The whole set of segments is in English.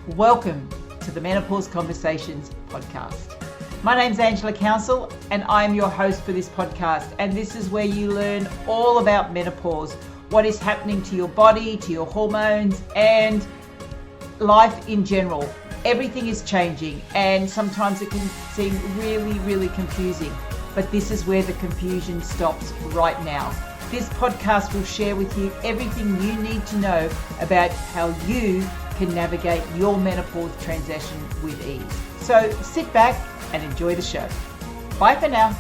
Welcome to the Menopause Conversations podcast. My name's Angela Council and I am your host for this podcast, and this is where you learn all about menopause, what is happening to your body, to your hormones, and life in general. Everything is changing and sometimes it can seem really confusing, but this is where the confusion stops right now. This podcast will share with you everything you need to know about how you can navigate your menopause transition with ease. So sit back and enjoy the show. Bye for now.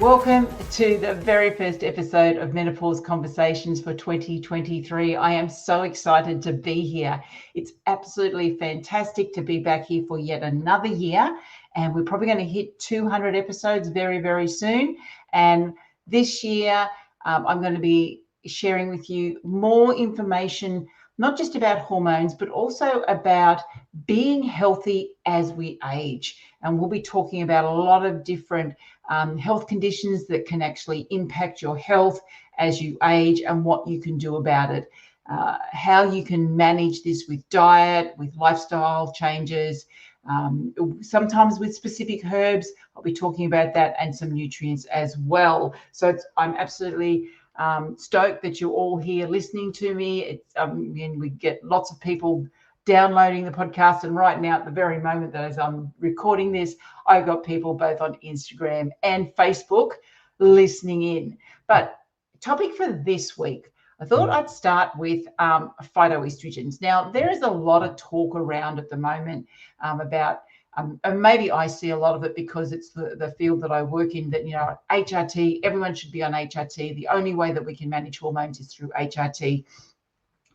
Welcome to the very first episode of Menopause Conversations for 2023. I am so excited to be here. It's absolutely fantastic to be back here for yet another year. And we're probably going to hit 200 episodes very soon. And this year, I'm going to be sharing with you more information, not just about hormones, but also about being healthy as we age. And we'll be talking about a lot of different health conditions that can actually impact your health as you age and what you can do about it. How you can manage this with diet, with lifestyle changes, sometimes with specific herbs. I'll be talking about that and some nutrients as well. So I'm absolutely stoked that you're all here listening to me. We get lots of people downloading the podcast, and right now at the very moment that as I'm recording this, I've got people both on Instagram and Facebook listening in. But topic for this week, I thought I'd start with phytoestrogens. Now, there is a lot of talk around at the moment about, and maybe I see a lot of it because it's the field that I work in, that, HRT, everyone should be on HRT. The only way that we can manage hormones is through HRT.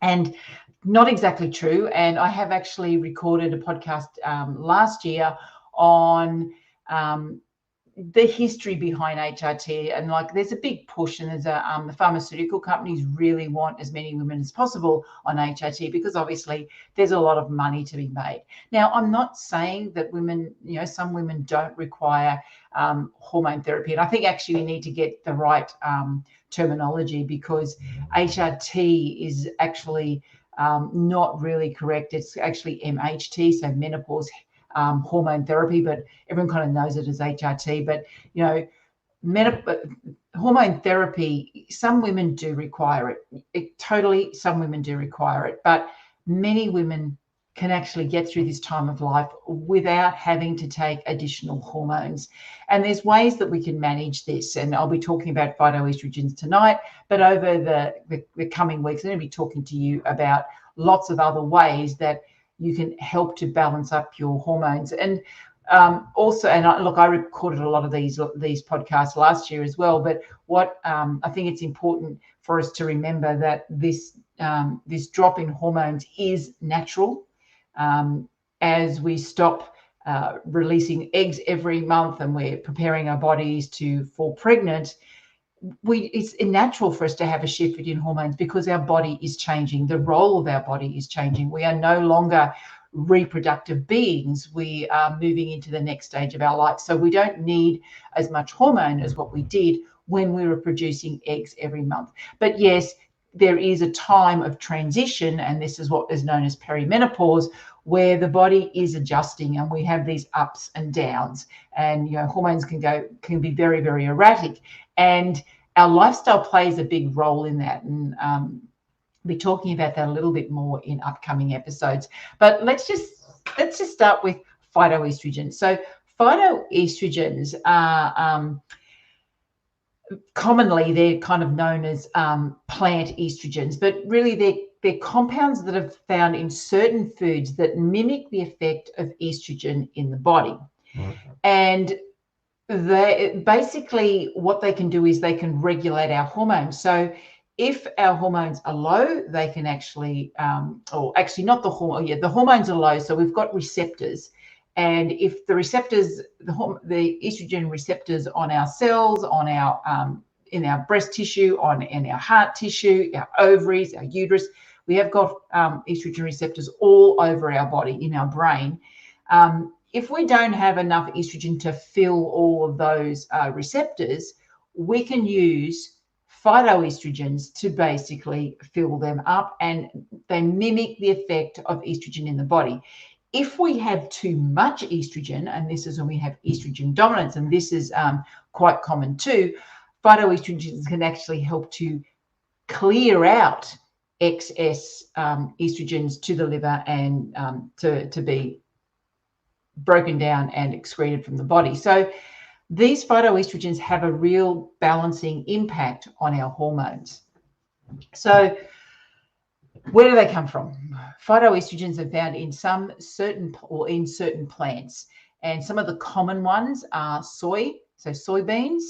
And not exactly true. And I have actually recorded a podcast last year on the history behind HRT, and there's a big push, and there's the pharmaceutical companies really want as many women as possible on HRT because obviously there's a lot of money to be made. Now, I'm not saying that women, some women don't require hormone therapy, and I think actually we need to get the right terminology, because HRT is actually not really correct. It's actually MHT, so menopause hormone therapy, but everyone kind of knows it as HRT. But hormone therapy, some women do require it. Some women do require it, but many women can actually get through this time of life without having to take additional hormones. And there's ways that we can manage this, and I'll be talking about phytoestrogens tonight, but over the coming weeks I'm going to be talking to you about lots of other ways that you can help to balance up your hormones. And also, I recorded a lot of these podcasts last year as well, but what I think it's important for us to remember that this drop in hormones is natural. As we stop releasing eggs every month and we're preparing our bodies to fall pregnant, it's natural for us to have a shift in hormones because our body is changing. The role of our body is changing. We are no longer reproductive beings. We are moving into the next stage of our life. So we don't need as much hormone as what we did when we were producing eggs every month. But yes, there is a time of transition, and this is what is known as perimenopause, where the body is adjusting and we have these ups and downs, and hormones can be very erratic, and our lifestyle plays a big role in that. And I'll be talking about that a little bit more in upcoming episodes. But let's just start with phytoestrogens. So phytoestrogens are commonly they're kind of known as plant estrogens, but really they're compounds that are found in certain foods that mimic the effect of estrogen in the body. And basically what they can do is they can regulate our hormones. So if our hormones are low, they can actually, or actually not the hormone, the hormones are low, so we've got receptors. And if the receptors, the estrogen receptors on our cells, on our in our breast tissue, in our heart tissue, our ovaries, our uterus, we have got estrogen receptors all over our body, in our brain. If we don't have enough estrogen to fill all of those receptors, we can use phytoestrogens to basically fill them up, and they mimic the effect of estrogen in the body. If we have too much estrogen, and this is when we have estrogen dominance, and this is quite common too, phytoestrogens can actually help to clear out excess estrogens to the liver and to be broken down and excreted from the body. So these phytoestrogens have a real balancing impact on our hormones. So where do they come from? Phytoestrogens are found in certain plants, and some of the common ones are soybeans,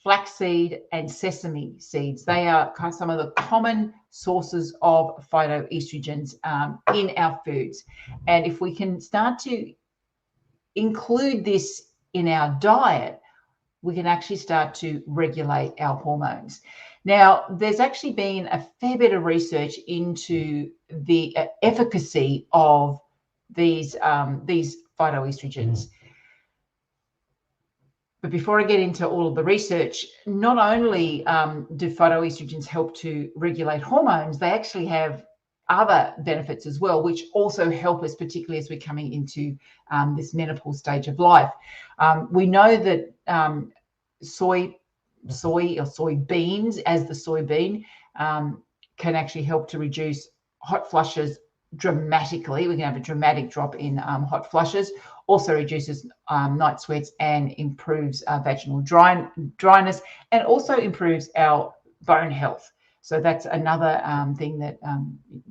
flaxseed, and sesame seeds. They are some of the common sources of phytoestrogens in our foods. And if we can start to include this in our diet, we can actually start to regulate our hormones. Now, there's actually been a fair bit of research into the efficacy of these phytoestrogens. But before I get into all of the research, not only do phytoestrogens help to regulate hormones, they actually have other benefits as well, which also help us, particularly as we're coming into this menopause stage of life. We know that soy or soybeans, as the soybean, can actually help to reduce hot flushes dramatically. We can have a dramatic drop in hot flushes. Also reduces night sweats and improves vaginal dryness, and also improves our bone health. So that's another thing that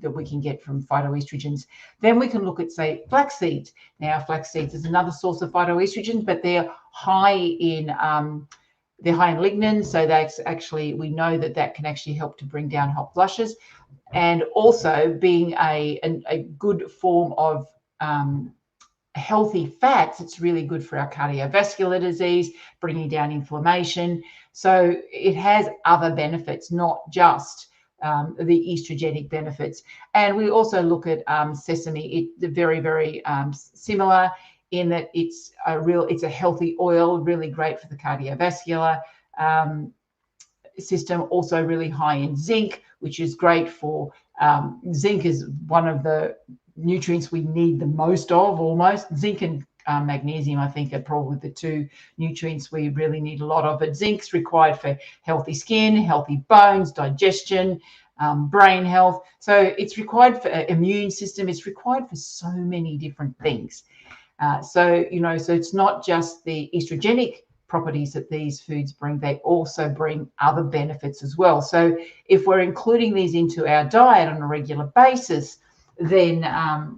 we can get from phytoestrogens. Then we can look at, say, flax seeds. Now, flax seeds is another source of phytoestrogens, but they're high in lignin. So that's actually, we know that can actually help to bring down hot flushes, and also being a good form of healthy fats, it's really good for our cardiovascular disease, bringing down inflammation. So it has other benefits, not just the estrogenic benefits. And we also look at sesame. It's very, very similar in that it's a healthy oil, really great for the cardiovascular system. Also really high in zinc, which is great for zinc is one of the nutrients we need the most of, almost. Zinc and magnesium, I think, are probably the two nutrients we really need a lot of. But zinc's required for healthy skin, healthy bones, digestion, brain health. So it's required for immune system. It's required for so many different things. So it's not just the estrogenic properties that these foods bring, they also bring other benefits as well. So if we're including these into our diet on a regular basis, then our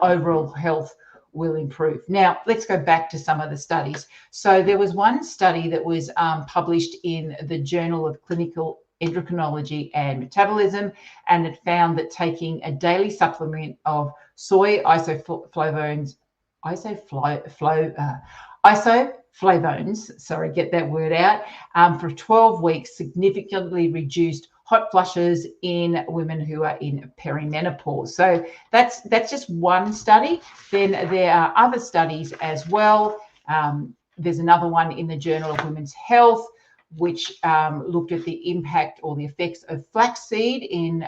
overall health will improve. Now, let's go back to some of the studies. So there was one study that was published in the Journal of Clinical Endocrinology and Metabolism, and it found that taking a daily supplement of soy isoflavones, get that word out, for 12 weeks significantly reduced hot flushes in women who are in perimenopause. So that's just one study. Then there are other studies as well. There's another one in the Journal of Women's Health, which looked at the impact or the effects of flaxseed in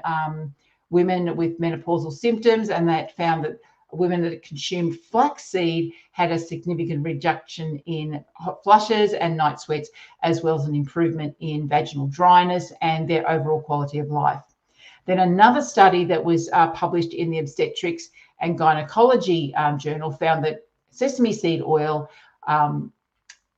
women with menopausal symptoms, and that found that women that consumed flaxseed had a significant reduction in hot flushes and night sweats, as well as an improvement in vaginal dryness and their overall quality of life. Then another study that was published in the Obstetrics and Gynecology Journal found that sesame seed oil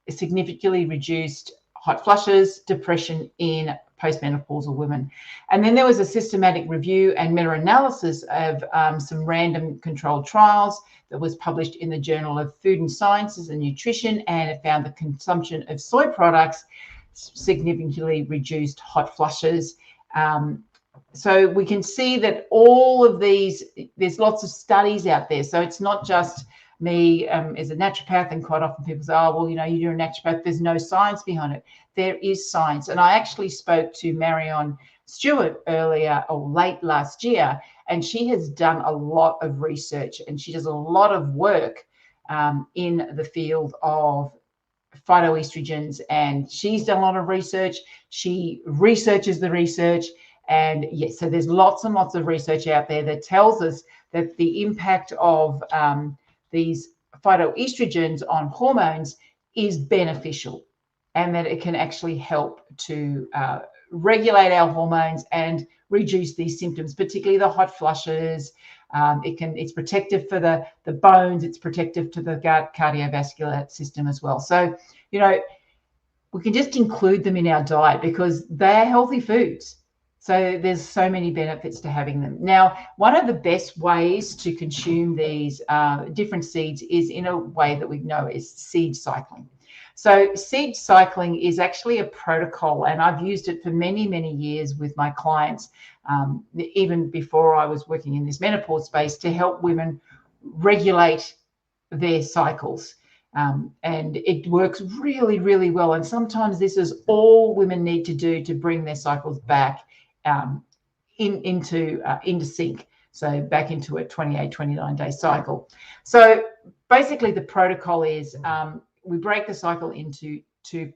significantly reduced hot flushes, depression in postmenopausal women. And then there was a systematic review and meta-analysis of some random controlled trials that was published in the Journal of Food and Sciences and Nutrition, and it found the consumption of soy products significantly reduced hot flushes. So we can see that all of these, there's lots of studies out there. So it's not just me as a naturopath, and quite often people say, oh, well, you're a naturopath, there's no science behind it. There is science. And I actually spoke to Marion Stewart late last year, and she has done a lot of research, and she does a lot of work in the field of phytoestrogens, and she's done a lot of research. She researches the research, And yes, so there's lots and lots of research out there that tells us that the impact of these phytoestrogens on hormones is beneficial, and that it can actually help to regulate our hormones and reduce these symptoms, particularly the hot flushes. It's protective for the bones, it's protective to the cardiovascular system as well. So, we can just include them in our diet because they're healthy foods. So there's so many benefits to having them. Now, one of the best ways to consume these different seeds is in a way that we know is seed cycling. So seed cycling is actually a protocol, and I've used it for many, many years with my clients, even before I was working in this menopause space, to help women regulate their cycles. And it works really, really well. And sometimes this is all women need to do to bring their cycles back into sync. So back into a 28, 29-day cycle. So basically the protocol is we break the cycle into two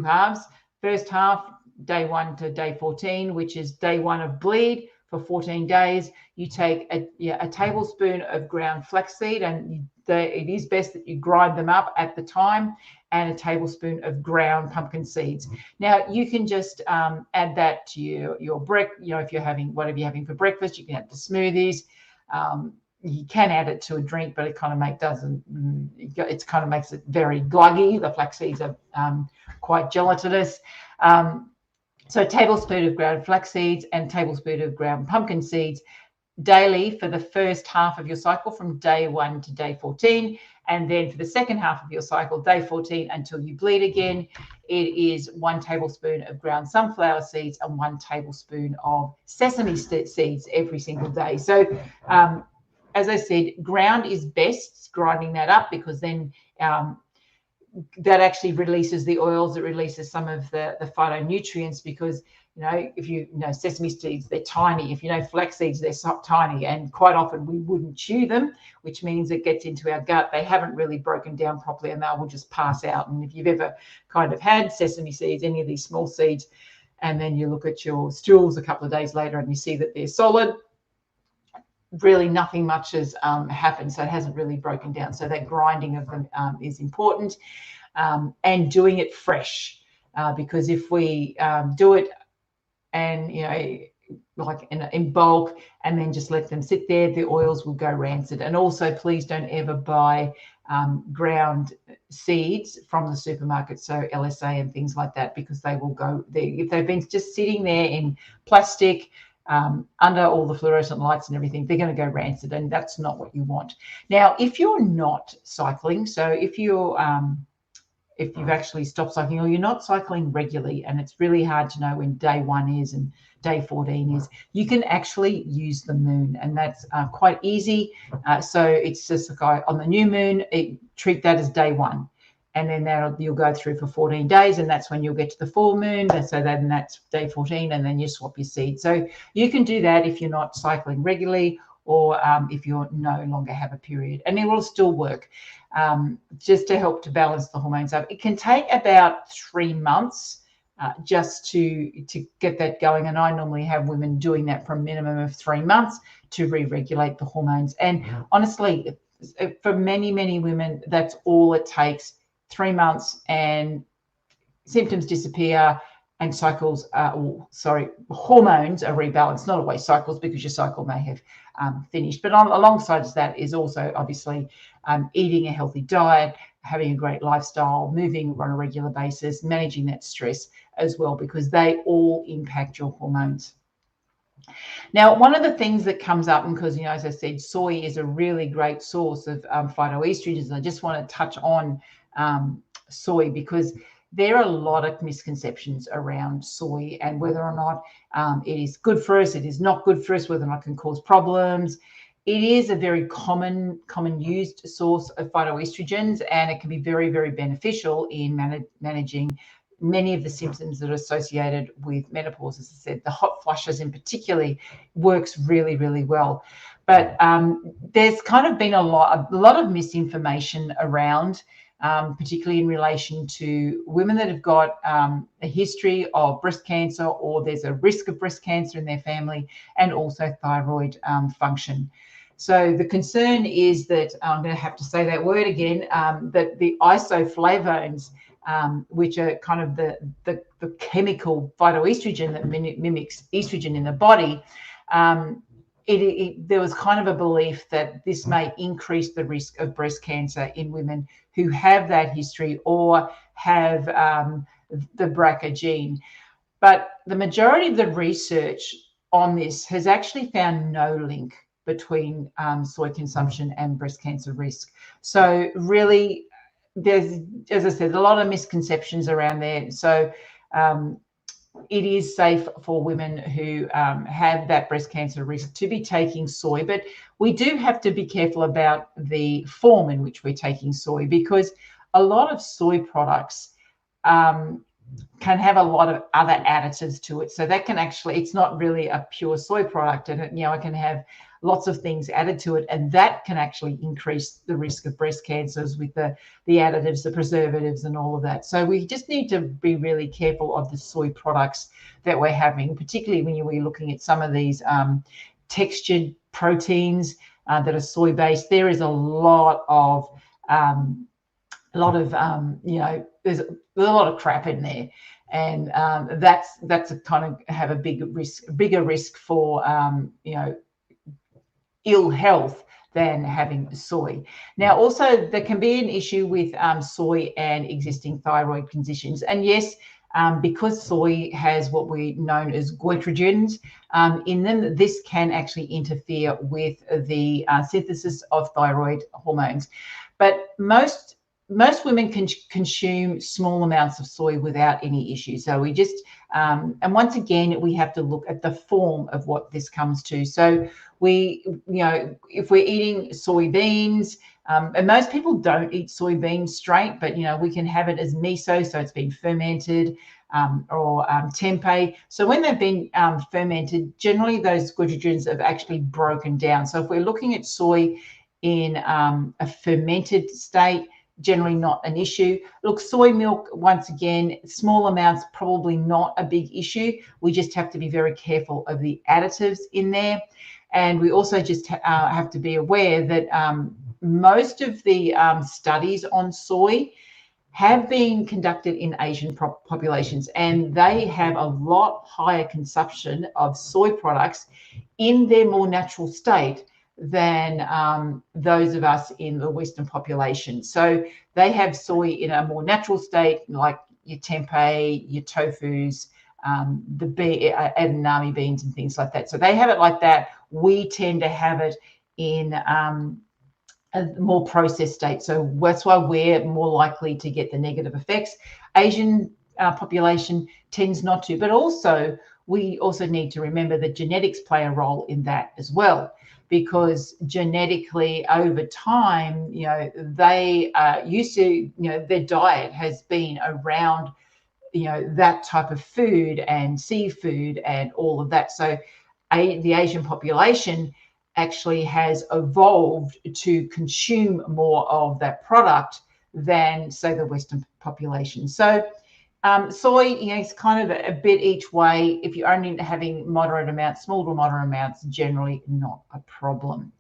halves. First half, day 1 to day 14, which is day 1 of bleed for 14 days. You take a tablespoon of ground flaxseed, and it is best that you grind them up at the time, and a tablespoon of ground pumpkin seeds. Now you can just add that to your breakfast. If you're having whatever you're having for breakfast, you can add to smoothies. You can add it to a drink, but it kind of makes it very gluggy. The flax seeds are quite gelatinous. So a tablespoon of ground flax seeds and tablespoon of ground pumpkin seeds daily for the first half of your cycle from day 1 to day 14. And then for the second half of your cycle, day 14 until you bleed again, it is 1 tablespoon of ground sunflower seeds and 1 tablespoon of sesame seeds every single day. So as I said, ground is best, grinding that up, because then that actually releases the oils, it releases some of the phytonutrients, because if you know sesame seeds, they're tiny. If you know flax seeds, they're so tiny, and quite often we wouldn't chew them, which means it gets into our gut. They haven't really broken down properly, and they will just pass out. And if you've ever kind of had sesame seeds, any of these small seeds, and then you look at your stools a couple of days later and you see that they're solid, really nothing much has happened, so it hasn't really broken down. So that grinding of them is important, and doing it fresh, because if we do it and like in bulk and then just let them sit there, the oils will go rancid. And also, please don't ever buy ground seeds from the supermarket, so LSA and things like that, because they will go there if they've been just sitting there in plastic under all the fluorescent lights and everything. They're going to go rancid, and that's not what you want. Now, if you're not cycling, so if you've actually stopped cycling, or you're not cycling regularly, and it's really hard to know when day 1 is and day 14 is, you can actually use the moon, and that's quite easy. So it's just like on the new moon, treat that as day 1, and then you'll go through for 14 days, and that's when you'll get to the full moon. So then that's day 14, and then you swap your seed. So you can do that if you're not cycling regularly, or if you no longer have a period, and it will still work, just to help to balance the hormones up. It can take about 3 months just to get that going, and I normally have women doing that for a minimum of 3 months to re-regulate the hormones. And honestly, for many, many women, that's all it takes. 3 months and symptoms disappear, and hormones are rebalanced. Not always cycles, because your cycle may have finished. But alongside that is also obviously eating a healthy diet, having a great lifestyle, moving on a regular basis, managing that stress as well, because they all impact your hormones. Now, one of the things that comes up, and because, as I said, soy is a really great source of phytoestrogens, I just want to touch on soy, because there are a lot of misconceptions around soy and whether or not it is good for us, it is not good for us, whether or not it can cause problems. It is a very common used source of phytoestrogens, and it can be very, very beneficial in managing many of the symptoms that are associated with menopause. As I said, the hot flushes in particular works really, really well. But there's kind of been a lot of misinformation around particularly in relation to women that have got a history of breast cancer, or there's a risk of breast cancer in their family, and also thyroid function. So the concern is that, I'm going to have to say that word again, that the isoflavones, which are kind of the chemical phytoestrogen that mimics estrogen in the body, there was kind of a belief that this may increase the risk of breast cancer in women who have that history or have the BRCA gene. But the majority of the research on this has actually found no link between soy consumption and breast cancer risk. So really, there's, as I said, a lot of misconceptions around there. So it is safe for women who have that breast cancer risk to be taking soy, but we do have to be careful about the form in which we're taking soy, because a lot of soy products can have a lot of other additives to it. So that can actually, it's not really a pure soy product, and it can have lots of things added to it, and that can actually increase the risk of breast cancers with the additives, the preservatives, and all of that. So we just need to be really careful of the soy products that we're having, particularly when we're looking at some of these textured proteins that are soy based. There is a lot of there's a lot of crap in there, and that's a kind of have a bigger risk for ill health than having soy. Now, also there can be an issue with soy and existing thyroid conditions, and yes, because soy has what we known as goitrogens in them, this can actually interfere with the synthesis of thyroid hormones. But most women can consume small amounts of soy without any issue. So we just, and once again, we have to look at the form of what this comes to. So we, if we're eating soybeans, and most people don't eat soybeans straight, but, we can have it as miso, so it's been fermented, or tempeh. So when they've been fermented, generally those goitrogens have actually broken down. So if we're looking at soy in a fermented state, generally not an issue. Look, soy milk, once again, small amounts, probably not a big issue. We just have to be very careful of the additives in there. And we also just have to be aware that most of the studies on soy have been conducted in Asian populations, and they have a lot higher consumption of soy products in their more natural state than those of us in the Western population. So they have soy in a more natural state, like your tempeh, your tofus, the edamame beans and things like that. So they have it like that. We tend to have it in a more processed state. So that's why we're more likely to get the negative effects. Asian population tends not to, but also we also need to remember that genetics play a role in that as well, because genetically over time, they used to, their diet has been around, that type of food and seafood and all of that. So the Asian population actually has evolved to consume more of that product than, say, the Western population. So soy, it's kind of a bit each way. If you're only having moderate amounts, small to moderate amounts, generally not a problem.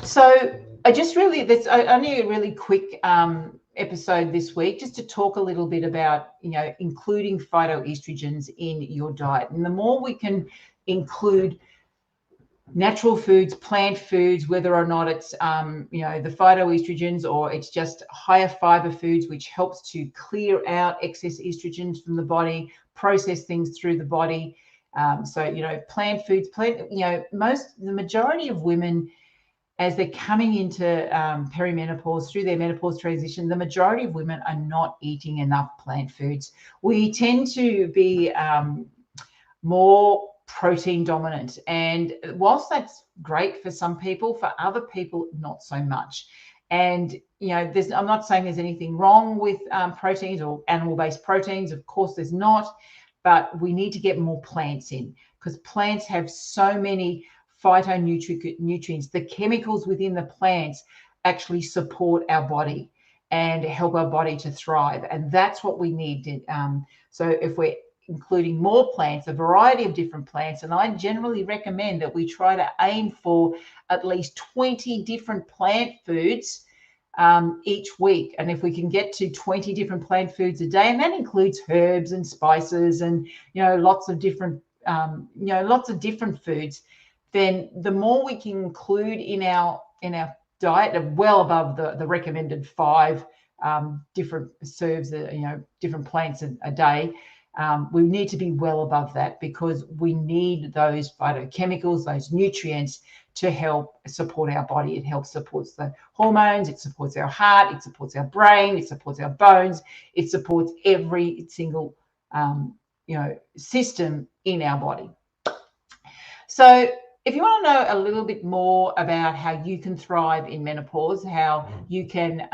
So that's only a really quick episode this week, just to talk a little bit about, including phytoestrogens in your diet. And the more we can include natural foods, plant foods, whether or not it's, the phytoestrogens or it's just higher fiber foods, which helps to clear out excess estrogens from the body, process things through the body. Plant foods, the majority of women, as they're coming into perimenopause, through their menopause transition, the majority of women are not eating enough plant foods. We tend to be more protein dominant, and whilst that's great for some people, for other people not so much. And I'm not saying there's anything wrong with proteins or animal-based proteins, of course there's not, but we need to get more plants in, because plants have so many phytonutrients. The chemicals within the plants actually support our body and help our body to thrive. And that's what we need. So if we're including more plants, a variety of different plants, and I generally recommend that we try to aim for at least 20 different plant foods each week. And if we can get to 20 different plant foods a day, and that includes herbs and spices and lots of different foods, then the more we can include in our diet, well above the recommended 5 different serves, different plants a day. We need to be well above that, because we need those phytochemicals, those nutrients, to help support our body. It helps supports the hormones, it supports our heart, it supports our brain, it supports our bones, it supports every single system in our body. So if you want to know a little bit more about how you can thrive in menopause, how you can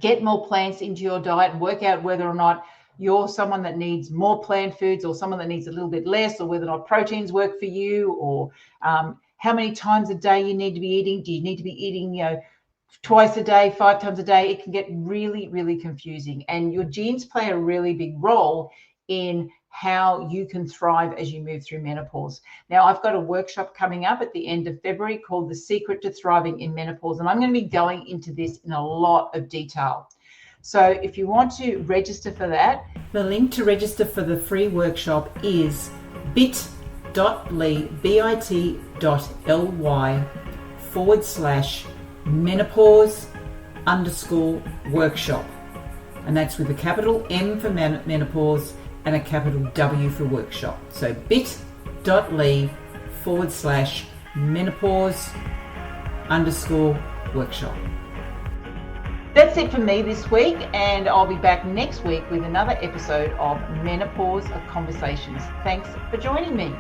get more plants into your diet and work out whether or not you're someone that needs more plant foods or someone that needs a little bit less, or whether or not proteins work for you, or how many times a day you need to be eating. Do you need to be eating, twice a day, 5 times a day? It can get really, really confusing. And your genes play a really big role in how you can thrive as you move through menopause. Now, I've got a workshop coming up at the end of February called The Secret to Thriving in Menopause, and I'm going to be going into this in a lot of detail. So if you want to register for that, the link to register for the free workshop is bit.ly/menopause_workshop. And that's with a capital M for menopause and a capital W for workshop. So bit.ly/menopause_workshop. That's it for me this week, and I'll be back next week with another episode of Menopause Conversations. Thanks for joining me.